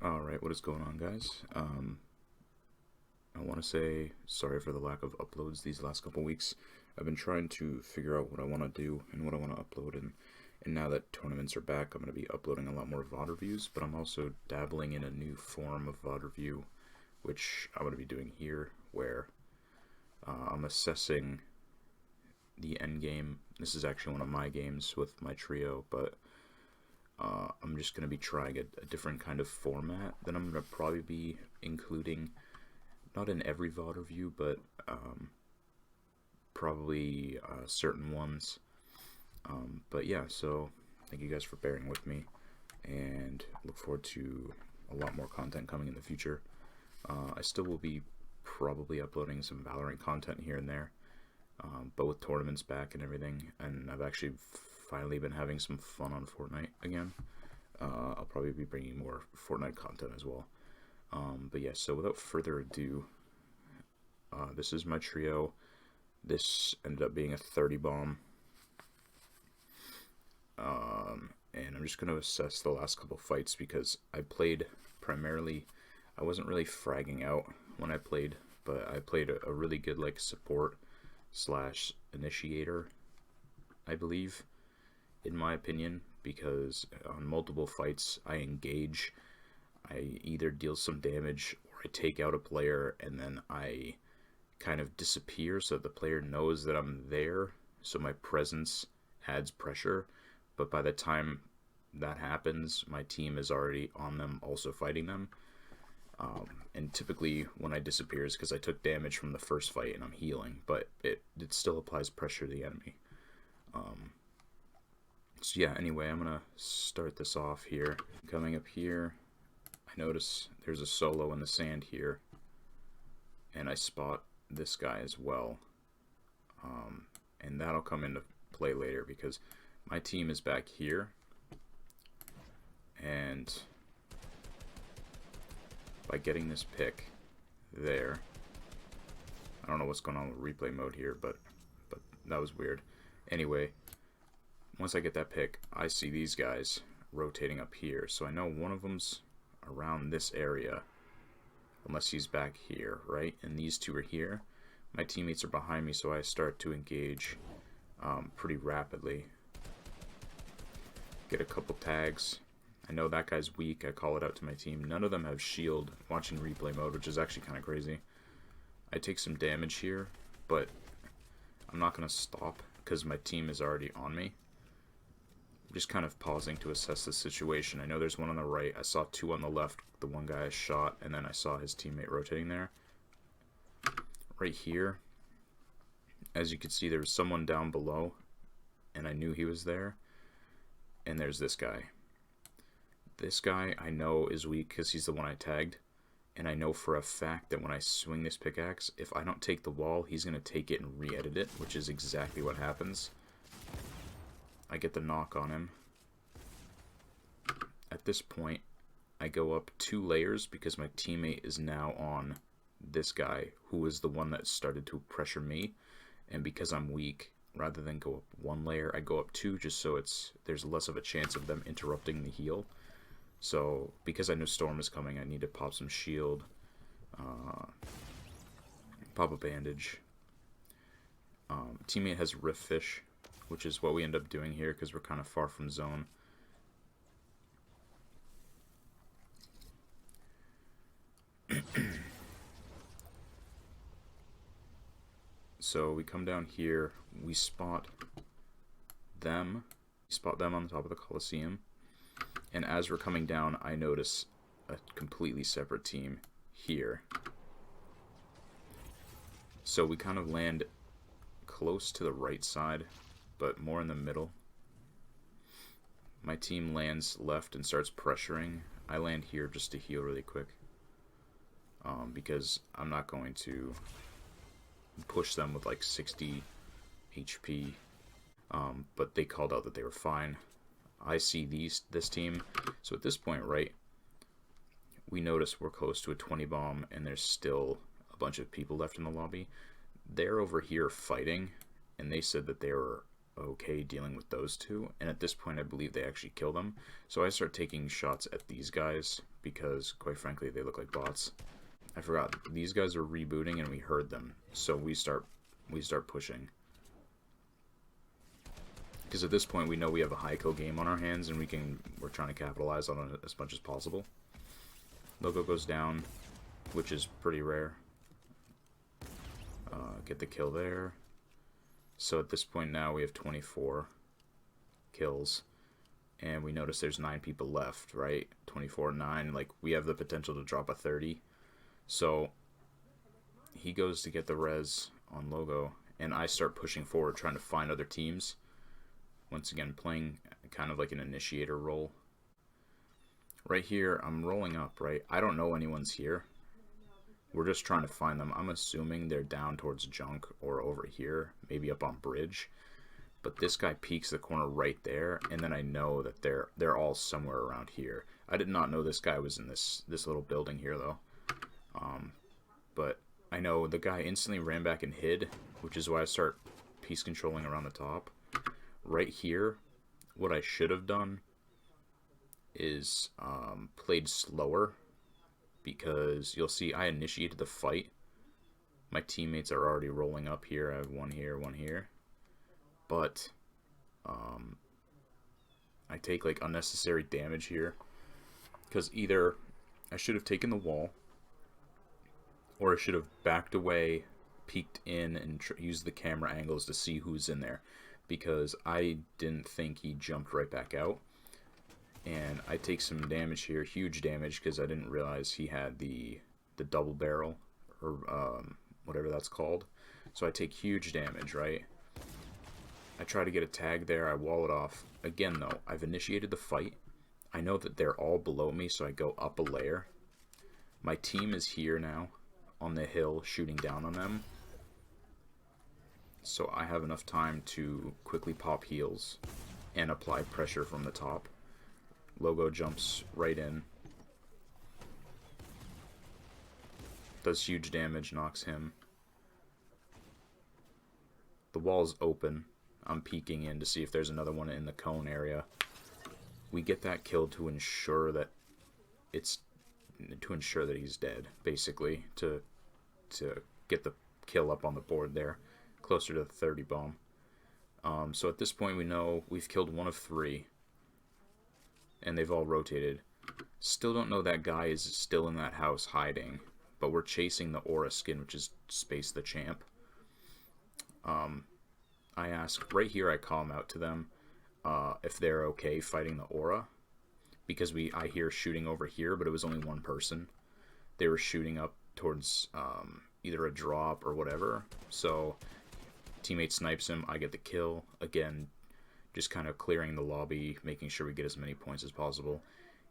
Alright, what is going on, guys? I want to say sorry for the lack of uploads these last couple weeks. I've been trying to figure out what I want to do and what I want to upload, and now that tournaments are back, I'm going to be uploading a lot more VOD reviews, but I'm also dabbling in a new form of VOD review, which I'm going to be doing here, where I'm assessing the end game. This is actually one of my games with my trio, but I'm just going to be trying a different kind of format that I'm going to probably be including, not in every VOD review, but probably certain ones. But yeah, so thank you guys for bearing with me, and look forward to a lot more content coming in the future. I still will be probably uploading some Valorant content here and there, but with tournaments back and everything, and I've actually finally been having some fun on Fortnite again. I'll probably be bringing more Fortnite content as well. But yeah, so without further ado, this is my trio. This ended up being a 30 bomb. And I'm just going to assess the last couple fights because I played primarily, I wasn't really fragging out when I played, but I played a really good like support slash initiator, I believe, in my opinion, because on multiple fights I engage, I either deal some damage or I take out a player and then I kind of disappear so the player knows that I'm there, so my presence adds pressure, but by the time that happens my team is already on them, also fighting them. And typically when I disappear is because I took damage from the first fight and I'm healing, but it still applies pressure to the enemy. So yeah, anyway, I'm gonna start this off here. Coming up here, I notice there's a solo in the sand here, and I spot this guy as well. And that'll come into play later because my team is back here, and by getting this pick there, I don't know what's going on with replay mode here, but that was weird. Anyway, once I get that pick, I see these guys rotating up here, so I know one of them's around this area, unless he's back here, right? And these two are here. My teammates are behind me, so I start to engage pretty rapidly. Get a couple tags. I know that guy's weak. I call it out to my team. None of them have shield. Watching replay mode, which is actually kind of crazy. I take some damage here, but I'm not going to stop because my team is already on me. I'm just kind of pausing to assess the situation. I know there's one on the right. I saw two on the left. The one guy I shot, and then I saw his teammate rotating there. Right here, as you can see, there was someone down below, and I knew he was there. And there's this guy. This guy I know is weak because he's the one I tagged, and I know for a fact that when I swing this pickaxe, if I don't take the wall, he's going to take it and re-edit it, which is exactly what happens. I get the knock on him. At this point, I go up 2 layers because my teammate is now on this guy, who is the one that started to pressure me, and because I'm weak, rather than go up 1 layer, I go up 2 just so there's less of a chance of them interrupting the heal. So because I know Storm is coming, I need to pop some shield, pop a bandage. Teammate has Rift Fish, which is what we end up doing here because we're kind of far from zone. So we come down here, we spot them on the top of the Coliseum, and as we're coming down, I notice a completely separate team here. So we kind of land close to the right side, but more in the middle. My team lands left and starts pressuring. I land here just to heal really quick, because I'm not going to push them with like 60 HP, but they called out that they were fine. I see this team, so at this point, right, we notice we're close to a 20 bomb and there's still a bunch of people left in the lobby. They're over here fighting, and they said that they were okay dealing with those two. And at this point, I believe they actually kill them. So I start taking shots at these guys because, quite frankly, they look like bots. I forgot. These guys are rebooting and we heard them. So we start pushing. Because at this point, we know we have a high kill game on our hands and we're trying to capitalize on it as much as possible. Logo goes down, which is pretty rare. Get the kill there. So at this point now we have 24 kills. And we notice there's 9 people left, right? 24, 9. Like, we have the potential to drop a 30. So he goes to get the res on Logo. And I start pushing forward, trying to find other teams. Once again, playing kind of like an initiator role. Right here, I'm rolling up, right? I don't know anyone's here. We're just trying to find them. I'm assuming they're down towards junk or over here, maybe up on bridge. But this guy peeks the corner right there, and then I know that they're all somewhere around here. I did not know this guy was in this little building here, though. But I know the guy instantly ran back and hid, which is why I start piece controlling around the top. Right here, what I should have done is played slower, because you'll see I initiated the fight. My teammates are already rolling up here. I have one here, one here. But I take like unnecessary damage here, because either I should have taken the wall, or I should have backed away, peeked in, and used the camera angles to see who's in there, because I didn't think he jumped right back out. And I take some damage here, huge damage, because I didn't realize he had the double barrel, or whatever that's called. So I take huge damage, right? I try to get a tag there, I wall it off. Again, though, I've initiated the fight. I know that they're all below me, so I go up a layer. My team is here now, on the hill, shooting down on them. So I have enough time to quickly pop heals and apply pressure from the top. Logo jumps right in. Does huge damage, knocks him. The wall's open. I'm peeking in to see if there's another one in the cone area. We get that kill to ensure that he's dead, basically, to get the kill up on the board there, closer to the 30 bomb. So at this point we know we've killed 1 of 3. And they've all rotated. Still don't know that guy is still in that house hiding, but we're chasing the aura skin, which is Space the Champ. I ask, right here I call him out to them if they're okay fighting the aura, because I hear shooting over here, but it was only one person. They were shooting up towards either a drop or whatever, so teammate snipes him, I get the kill. Again, just kind of clearing the lobby, making sure we get as many points as possible.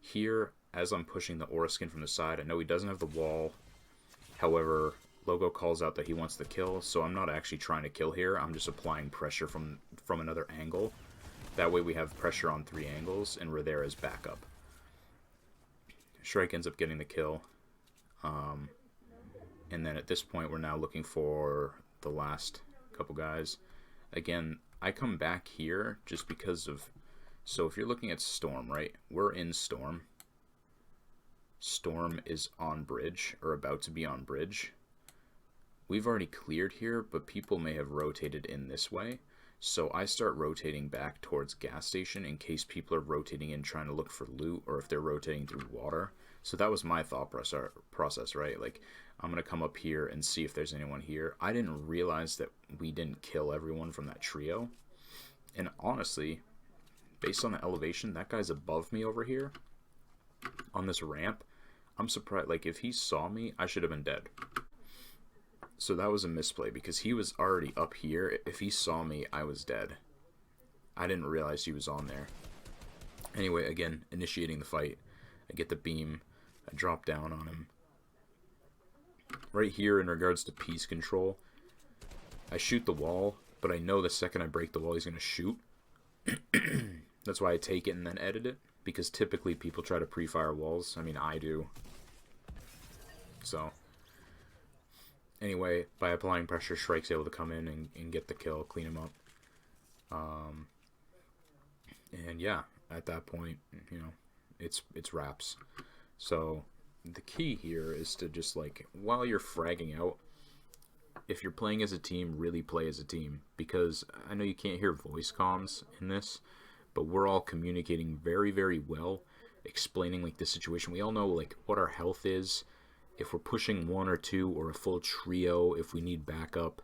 Here, as I'm pushing the aura skin from the side, I know he doesn't have the wall. However, Logo calls out that he wants the kill, so I'm not actually trying to kill here. I'm just applying pressure from another angle. That way we have pressure on 3 angles, and we're there as backup. Shrike ends up getting the kill. And then at this point, we're now looking for the last couple guys. Again, I come back here just because of... So if you're looking at Storm, right? We're in Storm. Storm is on bridge, or about to be on bridge. We've already cleared here, but people may have rotated in this way. So I start rotating back towards gas station in case people are rotating in trying to look for loot, or if they're rotating through water. So that was my thought process, right? Like, I'm going to come up here and see if there's anyone here. I didn't realize that we didn't kill everyone from that trio. And honestly, based on the elevation, that guy's above me over here on this ramp. I'm surprised. Like, if he saw me, I should have been dead. So that was a misplay, because he was already up here. If he saw me, I was dead. I didn't realize he was on there. Anyway, again, initiating the fight. I get the beam. I drop down on him. Right here, in regards to piece control, I shoot the wall, but I know the second I break the wall, he's going to shoot. That's why I take it and then edit it, because typically people try to pre-fire walls. I mean, I do. So, anyway, by applying pressure, Shrike's able to come in and get the kill, clean him up. And yeah, at that point, you know, it's wraps. So the key here is to just like while you're fragging out, if you're playing as a team, really play as a team, because I know you can't hear voice comms in this, but we're all communicating very, very well, explaining like the situation. We all know like what our health is, if we're pushing one or two or a full trio, if we need backup,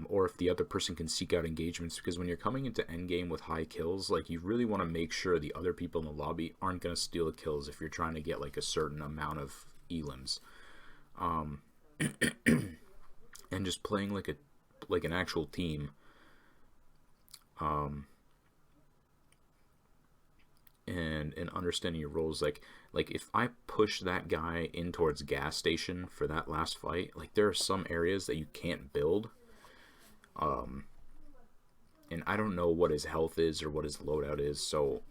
or if the other person can seek out engagements. Because when you're coming into endgame with high kills, like you really want to make sure the other people in the lobby aren't going to steal the kills if you're trying to get like a certain amount of elims. And just playing like an actual team. And understanding your roles, like if I push that guy in towards gas station for that last fight, like there are some areas that you can't build, and I don't know what his health is or what his loadout is, so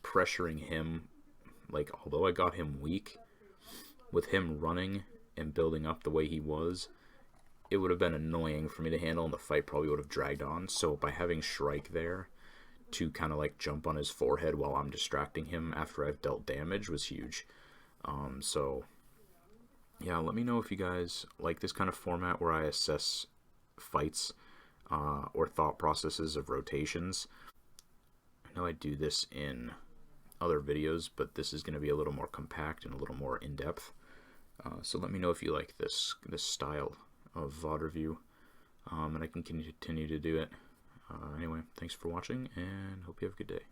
pressuring him, like although I got him weak, with him running and building up the way he was, it would have been annoying for me to handle, and the fight probably would have dragged on. So by having Shrike there to kind of like jump on his forehead while I'm distracting him after I've dealt damage was huge. So yeah, let me know if you guys like this kind of format where I assess fights or thought processes of rotations. I know I do this in other videos, but this is going to be a little more compact and a little more in-depth. So let me know if you like this style of VOD review, and I can continue to do it. Anyway, thanks for watching, and hope you have a good day.